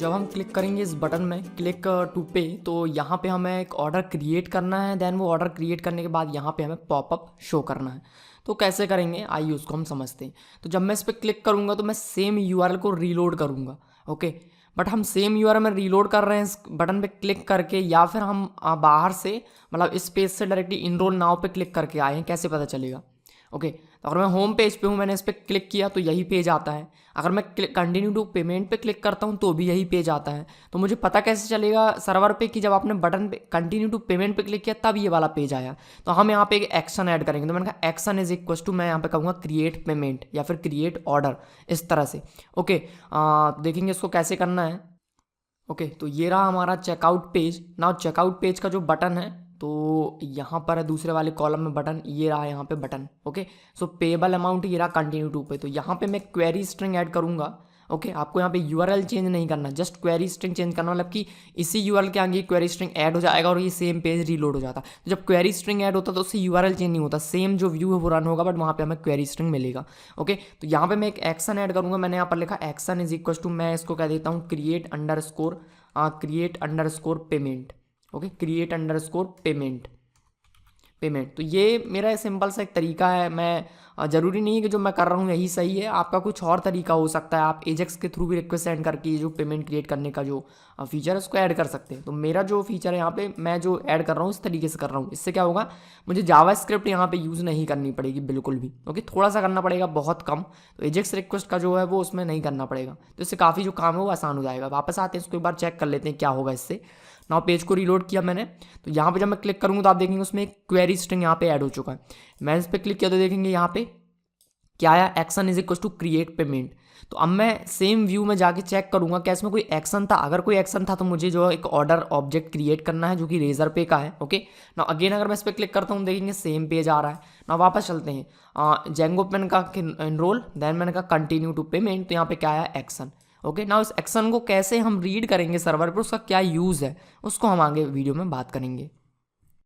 जब हम क्लिक करेंगे इस बटन में क्लिक टू पे, तो यहाँ पे हमें एक ऑर्डर क्रिएट करना है। देन वो ऑर्डर क्रिएट करने के बाद यहाँ पे हमें पॉपअप शो करना है। तो कैसे करेंगे आइए उसको हम समझते हैं। तो जब मैं इस पर क्लिक करूँगा तो मैं सेम यूआरएल को रीलोड करूँगा। ओके, बट हम सेम यूआरएल में रीलोड कर रहे हैं इस बटन पे क्लिक करके, या फिर हम बाहर से मतलब इस पेज से डायरेक्टली इनरोल नाउ पे क्लिक करके आए हैं, कैसे पता चलेगा। ओके, तो अगर मैं होम पेज पे हूँ, मैंने इस पर क्लिक किया तो यही पेज आता है। अगर मैं कंटिन्यू टू पेमेंट पे क्लिक करता हूँ तो भी यही पेज आता है। तो मुझे पता कैसे चलेगा सर्वर पे कि जब आपने बटन पे कंटिन्यू टू पेमेंट पे क्लिक किया तब ये वाला पेज आया। तो हम यहाँ पे एक एक्शन ऐड करेंगे। तो मैंने कहा एक्शन इज इक्वल टू, मैं यहाँ पे कहूँगा क्रिएट पेमेंट या फिर क्रिएट ऑर्डर, इस तरह से। ओके, देखेंगे इसको कैसे करना है। ओके, तो ये रहा हमारा checkout page. Now checkout page का जो बटन है तो यहाँ पर है दूसरे वाले कॉलम में बटन, ये रहा यहाँ पे बटन। ओके, सो पेबल अमाउंट ये रहा कंटिन्यू टू पे। तो यहाँ पे मैं क्वेरी स्ट्रिंग ऐड करूँगा। ओके, आपको यहाँ पे यूआरएल चेंज नहीं करना, जस्ट क्वेरी स्ट्रिंग चेंज करना, मतलब कि इसी यूआरएल के आगे क्वेरी स्ट्रिंग ऐड हो जाएगा और ये सेम पेज रीलोड हो जाता है। तो जब क्वेरी स्ट्रिंग ऐड होता है तो उससे यूआरएल चेंज नहीं होता, सेम जो व्यू है वो रन होगा, बट वहाँ पे हमें क्वेरी स्ट्रिंग मिलेगा। ओके, तो यहाँ पे मैं एक एक्शन ऐड करूँगा। मैंने यहाँ पर लिखा एक्शन इज इक्वल टू, मैं इसको कह देता हूँ create underscore payment. Okay, create underscore payment. तो ये मेरा सिंपल सा एक तरीका है। मैं ज़रूरी नहीं है कि जो मैं कर रहा हूँ यही सही है, आपका कुछ और तरीका हो सकता है। आप एजेक्स के थ्रू भी रिक्वेस्ट सेंड करके जो पेमेंट क्रिएट करने का जो फीचर है उसको ऐड कर सकते हैं। तो मेरा जो फीचर है यहाँ पे मैं जो ऐड कर रहा हूँ इस तरीके से कर रहा हूँ। इससे क्या होगा, मुझे जावास्क्रिप्ट यहाँ पे यूज़ नहीं करनी पड़ेगी बिल्कुल भी। ओके, थोड़ा सा करना पड़ेगा, बहुत कम। तो एजेक्स रिक्वेस्ट का जो है वो उसमें नहीं करना पड़ेगा, तो इससे काफ़ी जो काम है वो आसान हो जाएगा। वापस आते हैं, इसको एक बार चेक कर लेते हैं क्या होगा इससे। नाउ पेज को रीलोड किया मैंने, तो यहाँ पे जब मैं क्लिक करूँगा तो आप देखेंगे उसमें एक क्वेरी स्ट्रिंग यहाँ पे ऐड हो चुका है। मैं इस पर क्लिक किया तो देखेंगे यहाँ पे क्या आया, action is equal to create payment. तो अब मैं सेम व्यू में जाके चेक करूंगा क्या इसमें कोई एक्शन था। अगर कोई एक्शन था तो मुझे जो एक ऑर्डर ऑब्जेक्ट क्रिएट करना है जो कि रेजर पे का है। ओके, ना अगेन अगर मैं इस पर क्लिक करता हूँ देखेंगे सेम पेज आ रहा है। ना वापस चलते हैं, जेंगो पे मैंने कहा एनरोल, देन मैंने कहा कंटिन्यू टू पेमेंट, तो यहाँ पे क्या आया एक्शन। ओके, ना उस एक्शन को कैसे हम रीड करेंगे सर्वर पर, उसका क्या यूज़ है उसको हम आगे वीडियो में बात करेंगे।